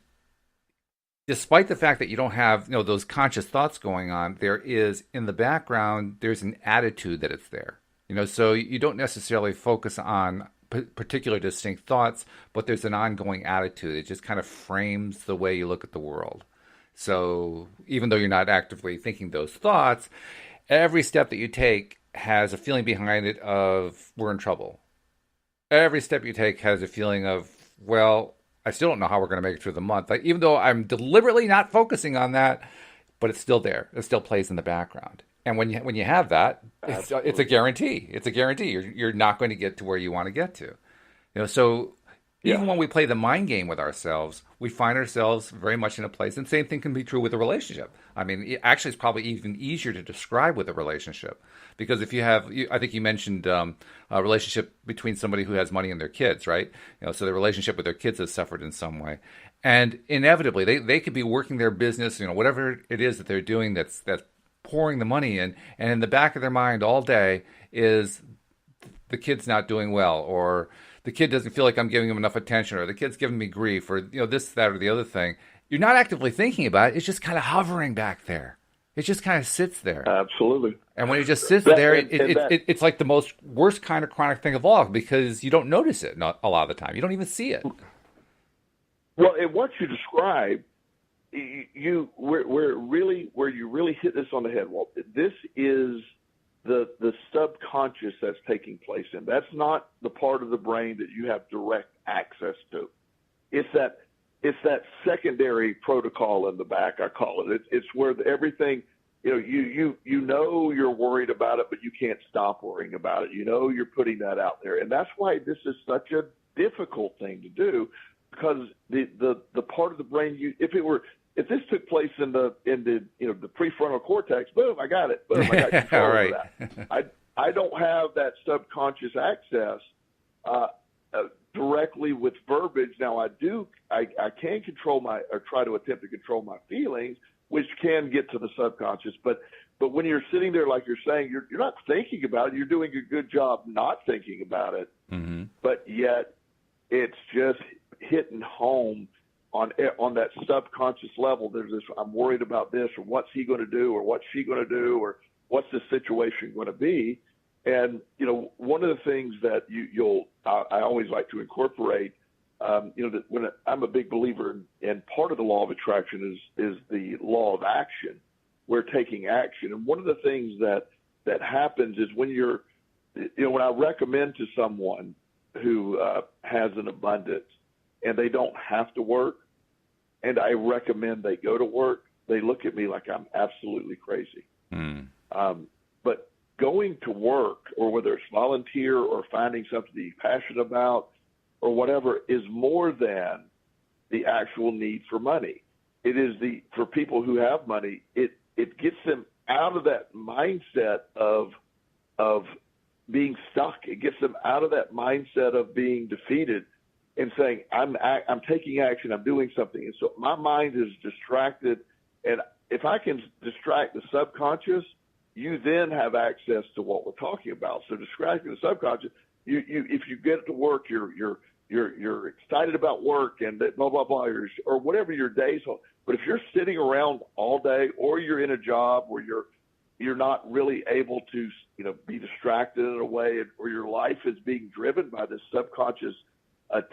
despite the fact that you don't have, those conscious thoughts going on, there is, in the background, there's an attitude that it's there. So you don't necessarily focus on particular distinct thoughts, but there's an ongoing attitude. It just kind of frames the way you look at the world. So even though you're not actively thinking those thoughts, every step that you take has a feeling behind it of we're in trouble. Every step you take has a feeling of, well, I still don't know how we're going to make it through the month. Like, even though I'm deliberately not focusing on that, but it's still there. It still plays in the background. And when you have that, it's a guarantee. It's a guarantee. You're not going to get to where you want to get to. So even when we play the mind game with ourselves, we find ourselves very much in a place. And the same thing can be true with a relationship. I mean, actually, it's probably even easier to describe with a relationship. Because if you have, I think you mentioned a relationship between somebody who has money and their kids, right? So the relationship with their kids has suffered in some way. And inevitably, they could be working their business, whatever it is that they're doing that's pouring the money in. And in the back of their mind all day is the kid's not doing well, or the kid doesn't feel like I'm giving him enough attention, or the kid's giving me grief, or this, that, or the other thing. You're not actively thinking about it. It's just kind of hovering back there. It just kind of sits there. Absolutely. And when it just sits there, it's like the most worst kind of chronic thing of all, because you don't notice it a lot of the time. You don't even see it. Well, and what you describe, where you really hit this on the head, Walt. This is the subconscious that's taking place in. That's not the part of the brain that you have direct access to. It's that secondary protocol in the back, I call it. It's where everything, you're worried about it, but you can't stop worrying about it. You're putting that out there. And that's why this is such a difficult thing to do, because the part of the brain, if this took place in the prefrontal cortex, boom, I got it. Boom, I got control over that. I don't have that subconscious access directly with verbiage. Now I can control or try to attempt to control my feelings, which can get to the subconscious. But when you're sitting there, like you're saying, you're not thinking about it. You're doing a good job not thinking about it. Mm-hmm. But yet it's just hitting home on that subconscious level. There's this, I'm worried about this, or what's he going to do, or what's she going to do, or what's the situation going to be. And, one of the things that I always like to incorporate, that when I'm a big believer in part of the law of attraction is the law of action. We're taking action. And one of the things that happens is when when I recommend to someone who has an abundance and they don't have to work, and I recommend they go to work, they look at me like I'm absolutely crazy. Mm. But going to work, or whether it's volunteer or finding something that you're passionate about or whatever, is more than the actual need for money. It is for people who have money, it gets them out of that mindset of being stuck. It gets them out of that mindset of being defeated and saying, I'm taking action, I'm doing something. And so my mind is distracted. And if I can distract the subconscious, you then have access to what we're talking about. So distracting the subconscious, if you get to work, you're excited about work and blah, blah, blah, or whatever your day's on. But if you're sitting around all day, or you're in a job where you're not really able to, be distracted in a way, or your life is being driven by this subconscious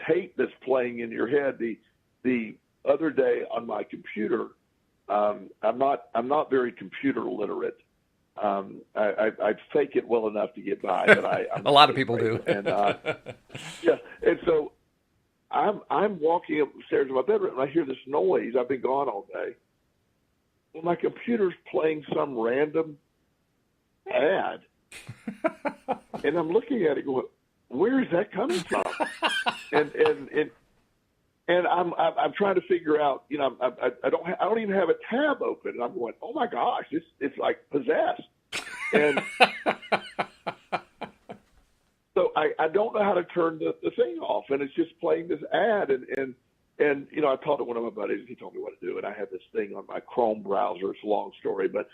tape that's playing in your head. The other day on my computer, I'm not very computer literate. I fake it well enough to get by, but I'm a lot of people do. And and so I'm walking upstairs to my bedroom, and I hear this noise. I've been gone all day. Well, my computer's playing some random ad, and I'm looking at it going, where is that coming from? and I'm trying to figure out, I don't even have a tab open. And I'm going, oh my gosh, it's like possessed. And so I don't know how to turn the thing off, and it's just playing this ad. And I talked to one of my buddies, and he told me what to do. And I had this thing on my Chrome browser. It's a long story, but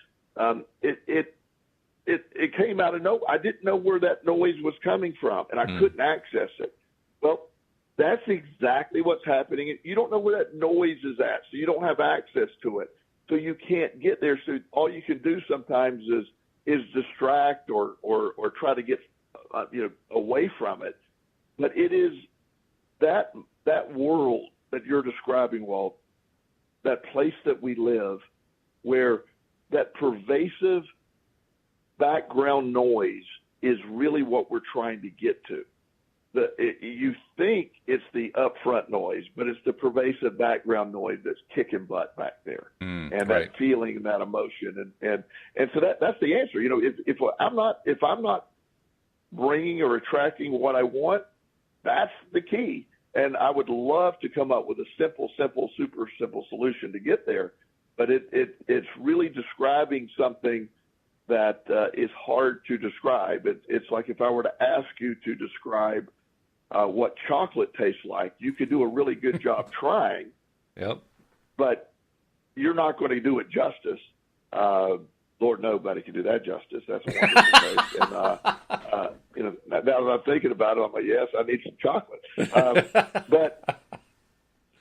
it came out of nowhere. I didn't know where that noise was coming from, and I couldn't access it. Well, that's exactly what's happening. You don't know where that noise is at, so you don't have access to it. So you can't get there. So all you can do sometimes is distract or try to get away from it. But it is that world that you're describing, Walt, that place that we live, where that pervasive background noise is really what we're trying to get to. You think it's the upfront noise, but it's the pervasive background noise that's kicking butt back there, and that feeling and that emotion, and so that's the answer. If I'm not bringing or attracting what I want, that's the key. And I would love to come up with a simple, super simple solution to get there, but it's really describing something that is hard to describe. It's like if I were to ask you to describe what chocolate tastes like, you could do a really good job trying. Yep. But you're not going to do it justice. Lord, nobody can do that justice. That's a wonderful taste. And now that I'm thinking about it, I'm like, yes, I need some chocolate. But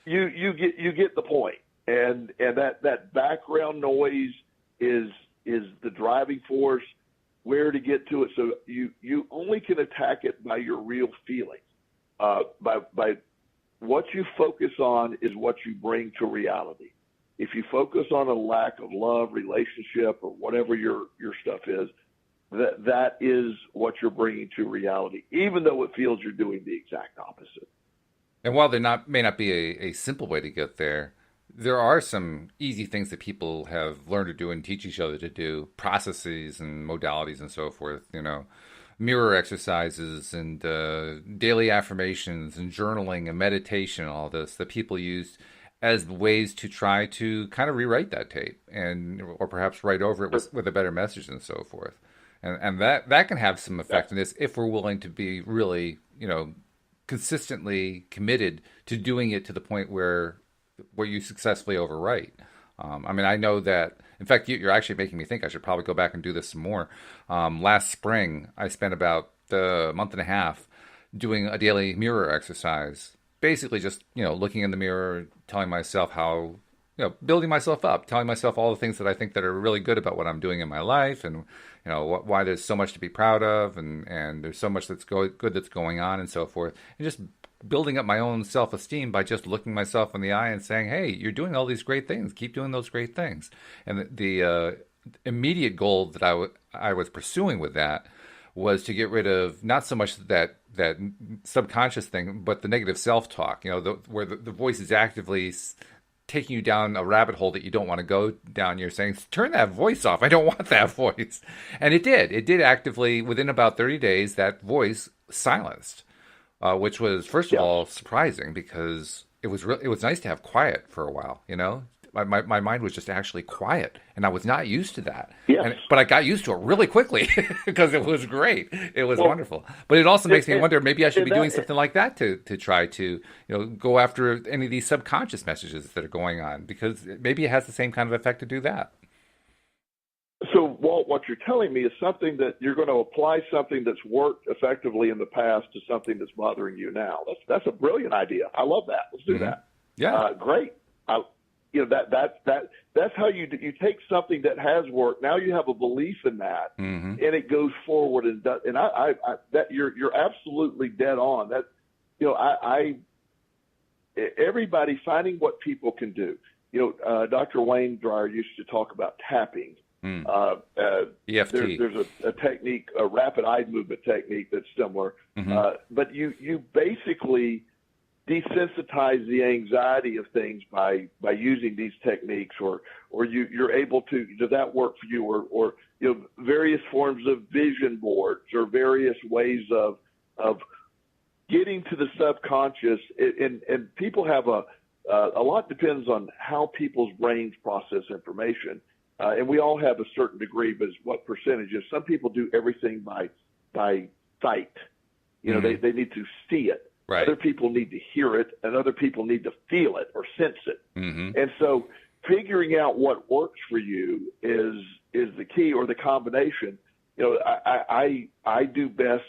you get the point. And that background noise is the driving force. Where to get to it? So you only can attack it by your real feelings. By what you focus on is what you bring to reality. If you focus on a lack of love, relationship, or whatever your stuff is, that is what you're bringing to reality, even though it feels you're doing the exact opposite. And while there may not be a simple way to get there, there are some easy things that people have learned to do and teach each other to do, processes and modalities and so forth, mirror exercises and daily affirmations and journaling and meditation, all this that people use as ways to try to kind of rewrite that tape or perhaps write over it with a better message and so forth. And that can have some effectiveness if we're willing to be really, consistently committed to doing it to the point where you successfully overwrite. I know that, in fact, you're actually making me think I should probably go back and do this some more. Last spring, I spent about a month and a half doing a daily mirror exercise. Basically just, looking in the mirror, telling myself how, building myself up, telling myself all the things that I think that are really good about what I'm doing in my life and, why there's so much to be proud of and there's so much that's good that's going on and so forth. And just building up my own self-esteem by just looking myself in the eye and saying, hey, you're doing all these great things. Keep doing those great things. And the immediate goal that I was pursuing with that was to get rid of not so much that subconscious thing, but the negative self-talk, where the voice is actively taking you down a rabbit hole that you don't want to go down. You're saying, turn that voice off. I don't want that voice. And it did. It did actively, within about 30 days, that voice silenced. Which was, first of all, surprising because it was nice to have quiet for a while, My mind was just actually quiet, and I was not used to that. Yes. But I got used to it really quickly because it was great. It was wonderful. But it also makes me wonder, maybe I should be doing something like that to try to go after any of these subconscious messages that are going on, because maybe it has the same kind of effect to do that. So, Walt, what you're telling me is something that you're going to apply something that's worked effectively in the past to something that's bothering you now. That's a brilliant idea. I love that. Let's do that. Yeah, great. That's how you take something that has worked. Now you have a belief in that, and it goes forward and does. And that you're absolutely dead on. That everybody finding what people can do. Dr. Wayne Dyer used to talk about tapping. EFT. There's a technique, a rapid eye movement technique that's similar, but you basically desensitize the anxiety of things by using these techniques, or you're able to. Does that work for you? Or various forms of vision boards or various ways of getting to the subconscious. And people have a lot depends on how people's brains process information. And we all have a certain degree, but what percentages? Some people do everything by sight. They need to see it. Right. Other people need to hear it, and other people need to feel it or sense it. And so figuring out what works for you is the key, or the combination. I do best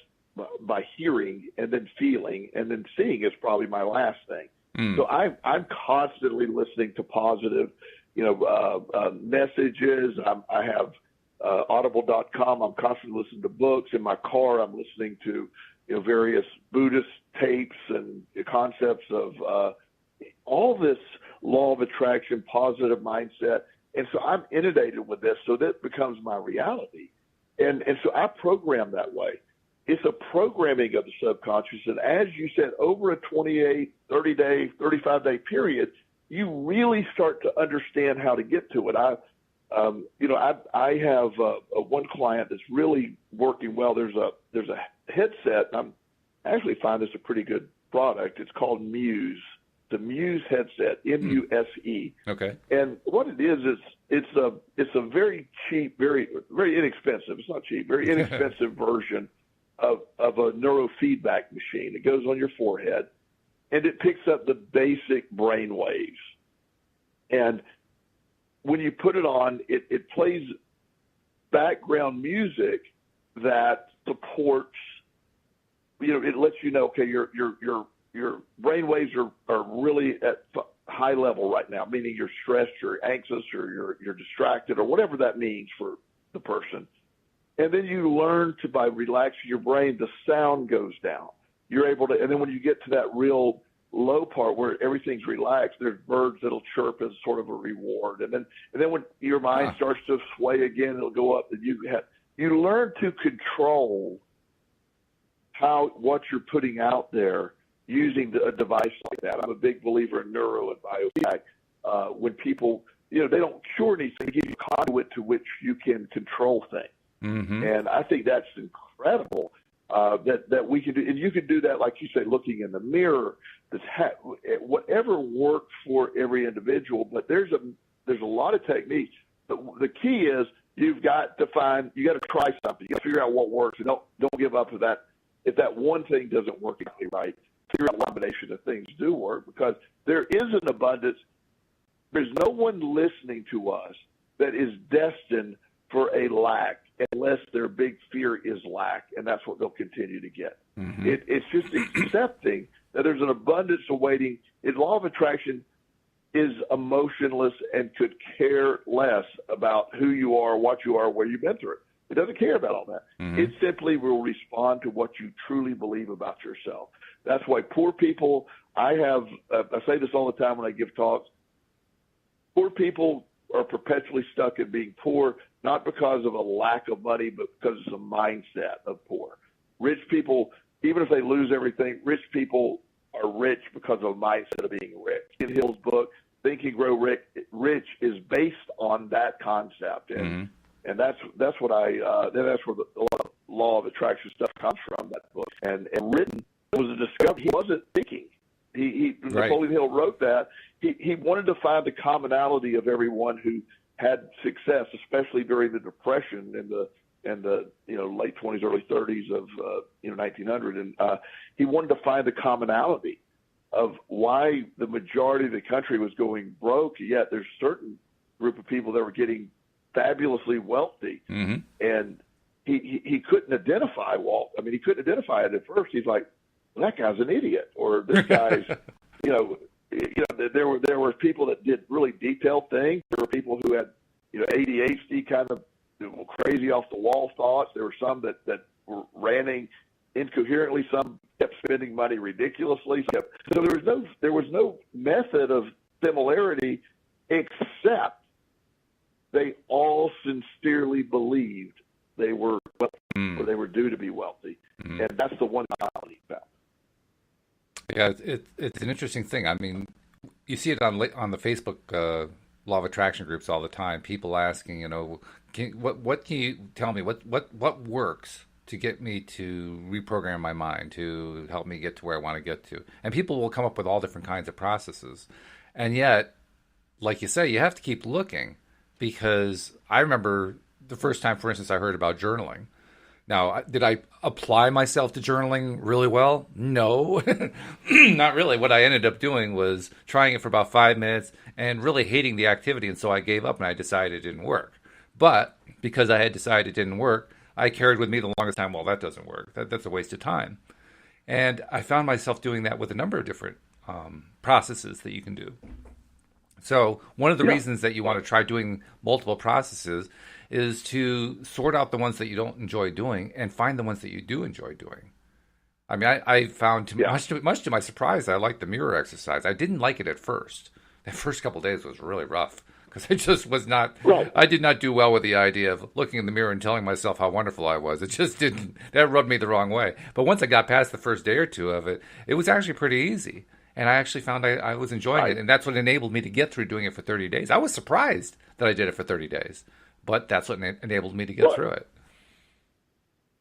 by hearing and then feeling, and then seeing is probably my last thing. So I'm constantly listening to positive messages. I have audible.com. I'm constantly listening to books. In my car, I'm listening to various Buddhist tapes and concepts of all this law of attraction, positive mindset. And so I'm inundated with this, so that becomes my reality. And so I program that way. It's a programming of the subconscious. And as you said, over a 28, 30-day, 35-day period, you really start to understand how to get to it. I have one client that's really working well. There's a headset. I actually find this a pretty good product. It's called Muse, the Muse headset, Muse. Okay. And what it is it's a very cheap, very inexpensive. It's not cheap, very inexpensive version of a neurofeedback machine. It goes on your forehead, and it picks up the basic brain waves. And when you put it on, it plays background music that supports. It lets you know, okay, your brain waves are really at high level right now, meaning you're stressed, you're anxious, or you're distracted, or whatever that means for the person. And then you learn to, by relaxing your brain, the sound goes down. You're able to, and then when you get to that real low part where everything's relaxed, there's birds that'll chirp as sort of a reward. And then when your mind starts to sway again, it'll go up, and you learn to control what you're putting out there using a device like that. I'm a big believer in neuro and biofeedback. When people, they don't cure anything, they give you a conduit to which you can control things. Mm-hmm. And I think that's incredible that we can do. And you can do that, like you say, looking in the mirror, whatever works for every individual. But there's a lot of techniques. The key is you got to try something. You got to figure out what works, and don't give up with that. If that one thing doesn't work exactly right, figure out a combination of things do work, because there is an abundance. There's no one listening to us that is destined for a lack unless their big fear is lack, and that's what they'll continue to get. Mm-hmm. It's just accepting that there's an abundance awaiting. Law of attraction is emotionless and could care less about who you are, what you are, where you've been through. It doesn't care about all that. Mm-hmm. It simply will respond to what you truly believe about yourself. That's why poor people, I say this all the time when I give talks, poor people are perpetually stuck in being poor, not because of a lack of money, but because it's a mindset of poor. Rich people, even if they lose everything, rich people are rich because of a mindset of being rich. In Hill's book, Think and Grow Rich is based on that concept. And that's what that's where the law of attraction stuff comes from, that book. And written was a discovery. He wasn't thinking. Napoleon Hill wrote that. He wanted to find the commonality of everyone who had success, especially during the Depression in the late 20s, early 30s of 1900. And he wanted to find the commonality of why the majority of the country was going broke, yet there's a certain group of people that were getting fabulously wealthy. Mm-hmm. And he couldn't identify Walt. I mean, he couldn't identify it at first. He's like, well, that guy's an idiot, or this guy's, there were people that did really detailed things. There were people who had, ADHD, kind of crazy off the wall thoughts. There were some that were ranting incoherently. Some kept spending money ridiculously. So there was no method of similarity, except they all sincerely believed they were wealthy, or they were due to be wealthy. And that's the one commonality found. Yeah, it's an interesting thing. I mean, you see it on the Facebook law of attraction groups all the time. People asking, what can you tell me? What works to get me to reprogram my mind, to help me get to where I want to get to? And people will come up with all different kinds of processes. And yet, like you say, you have to keep looking, because I remember the first time, for instance, I heard about journaling. Now, did I apply myself to journaling really well? No, not really. What I ended up doing was trying it for about 5 minutes and really hating the activity. And so I gave up and I decided it didn't work. But because I had decided it didn't work, I carried with me the longest time, well, that doesn't work. That's a waste of time. And I found myself doing that with a number of different processes that you can do. So one of the reasons that you want to try doing multiple processes is to sort out the ones that you don't enjoy doing and find the ones that you do enjoy doing. I mean, I found, much to my surprise, I liked the mirror exercise. I didn't like it at first. The first couple of days was really rough because I just was not, right. I did not do well with the idea of looking in the mirror and telling myself how wonderful I was. It just didn't, that rubbed me the wrong way. But once I got past the first day or two of it, it was actually pretty easy. And I actually found I was enjoying it. And that's what enabled me to get through doing it for 30 days. I was surprised that I did it for 30 days. But that's what enabled me to get through it.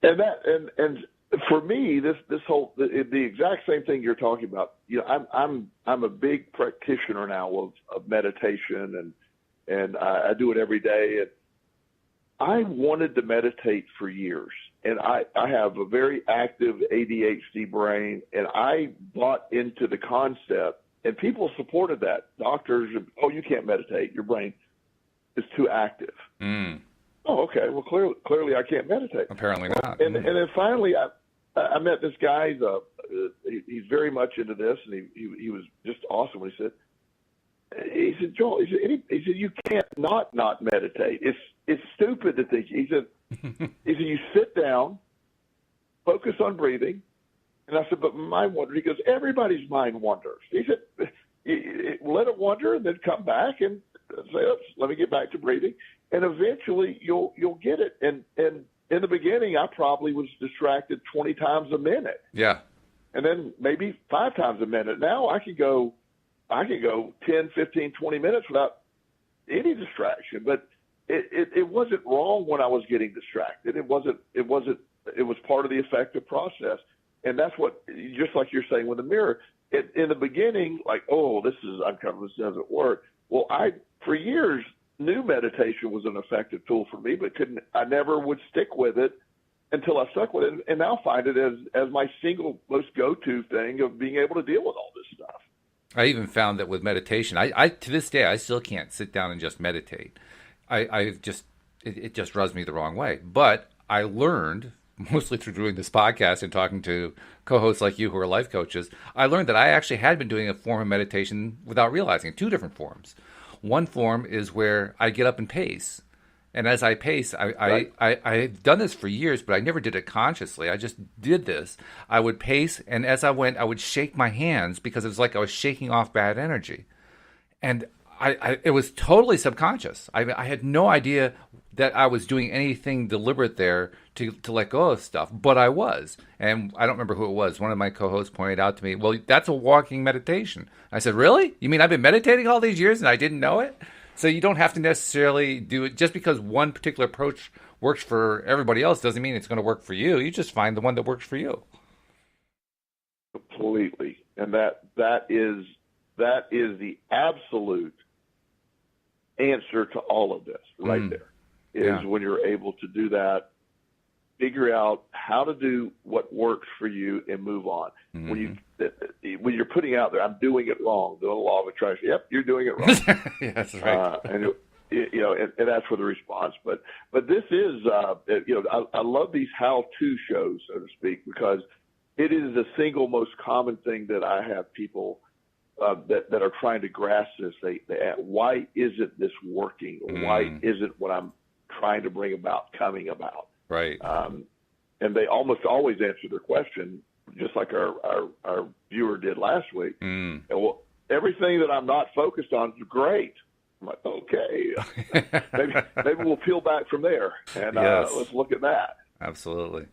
And for me, this whole the exact same thing you're talking about. I'm a big practitioner now of meditation, and I do it every day. And I wanted to meditate for years, and I have a very active ADHD brain, and I bought into the concept, and people supported that. Doctors, you can't meditate, your brain is too active. Oh, okay. Well, clearly I can't meditate. Apparently not. And then finally, I met this guy. He's very much into this, and he was just awesome. He said, Joel, he said, you can't not meditate. It's stupid to think. He said, you sit down, focus on breathing. And I said, but mind wanders. He goes, everybody's mind wanders. He said, let it wander and then come back and say, let me get back to breathing. And eventually you'll get it. And in the beginning, I probably was distracted 20 times a minute. Yeah. And then maybe 5 times a minute. Now I can go 10, 15, 20 minutes without any distraction. But it wasn't wrong when I was getting distracted. It was part of the effective process. And that's what, just like you're saying with the mirror, in the beginning, like, this is uncomfortable, this doesn't work. Well, for years, knew meditation was an effective tool for me, but I never would stick with it until I stuck with it, and now find it as my single most go-to thing of being able to deal with all this stuff. I even found that with meditation, I to this day, I still can't sit down and just meditate. It just rubs me the wrong way. But I learned, mostly through doing this podcast and talking to co-hosts like you who are life coaches, I learned that I actually had been doing a form of meditation without realizing it, 2 different forms. One form is where I get up and pace. And as I pace, I've done this for years, but I never did it consciously. I just did this. I would pace, and as I went, I would shake my hands because it was like I was shaking off bad energy. And it was totally subconscious. I had no idea that I was doing anything deliberate there to let go of stuff, but I was. And I don't remember who it was. One of my co-hosts pointed out to me, well, that's a walking meditation. I said, really? You mean I've been meditating all these years and I didn't know it? So you don't have to necessarily do it. Just because one particular approach works for everybody else doesn't mean it's going to work for you. You just find the one that works for you. Completely. And that is the absolute answer to all of this right there. Is when you're able to do that, figure out how to do what works for you and move on. When you're putting out there, I'm doing it wrong, the law of attraction. Yep, you're doing it wrong. Yeah, that's right. And that's where the response. But this is, I love these how-to shows, so to speak, because it is the single most common thing that I have people that are trying to grasp this. They ask, why isn't this working? Or why isn't what I'm trying to bring about coming about? Right. And they almost always answer their question, just like our viewer did last week. And, well, everything that I'm not focused on is great. I'm like, okay, maybe we'll peel back from there and let's look at that. Absolutely.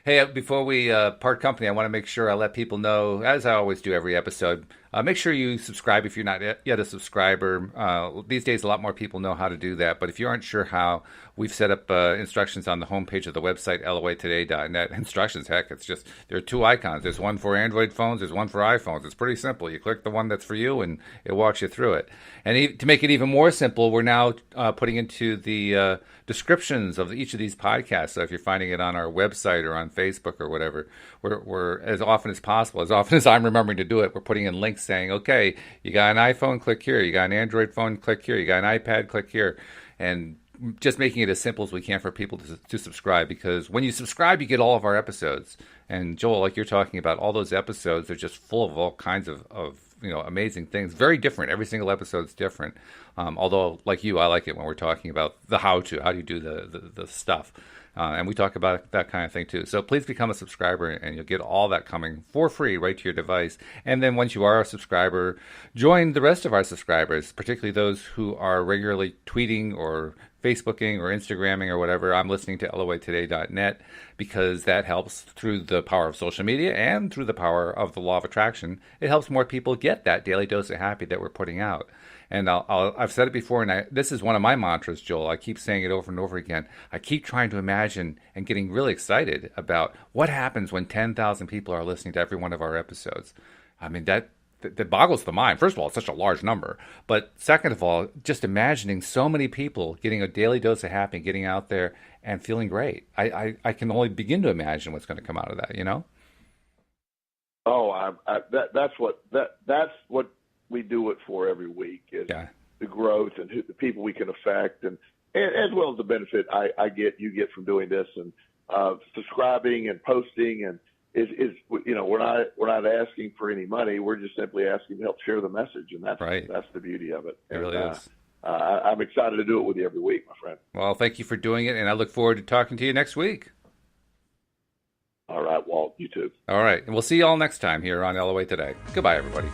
Hey, before we part company, I want to make sure I let people know, as I always do every episode, make sure you subscribe if you're not yet a subscriber. These days, a lot more people know how to do that. But if you aren't sure how, we've set up instructions on the homepage of the website, loatoday.net. Instructions, heck, it's just, there are 2 icons. There's one for Android phones, there's one for iPhones. It's pretty simple. You click the one that's for you, and it walks you through it. And to make it even more simple, we're now putting into the descriptions of each of these podcasts. So if you're finding it on our website or on Facebook or whatever, we're as often as possible, as often as I'm remembering to do it, we're putting in links saying, okay, you got an iPhone, click here. You got an Android phone, click here. You got an iPad, click here. And just making it as simple as we can for people to subscribe, because when you subscribe, you get all of our episodes. And Joel, like you're talking about, all those episodes are just full of all kinds of amazing things. Very different. Every single episode's different. Although, like you, I like it when we're talking about the how do you do the stuff. And we talk about that kind of thing too. So please become a subscriber and you'll get all that coming for free right to your device. And then once you are a subscriber, join the rest of our subscribers, particularly those who are regularly tweeting or Facebooking or Instagramming or whatever. I'm listening to loatoday.net because that helps through the power of social media and through the power of the law of attraction. It helps more people get that daily dose of happy that we're putting out. And I've said it before, and this is one of my mantras, Joel. I keep saying it over and over again. I keep trying to imagine and getting really excited about what happens when 10,000 people are listening to every one of our episodes. I mean, that boggles the mind. First of all, it's such a large number. But second of all, just imagining so many people getting a daily dose of happy, getting out there and feeling great. I can only begin to imagine what's going to come out of that, you know? Oh, that's what we do it for every week is the growth and the people we can affect, and as well as the benefit you get from doing this and subscribing and posting and is we're not asking for any money. We're just simply asking to help share the message, and that's right. That's the beauty of it. It really is. I'm excited to do it with you every week, my friend. Well, thank you for doing it, and I look forward to talking to you next week. All right, Walt. You too. All right, and we'll see you all next time here on LOA Today. Goodbye, everybody.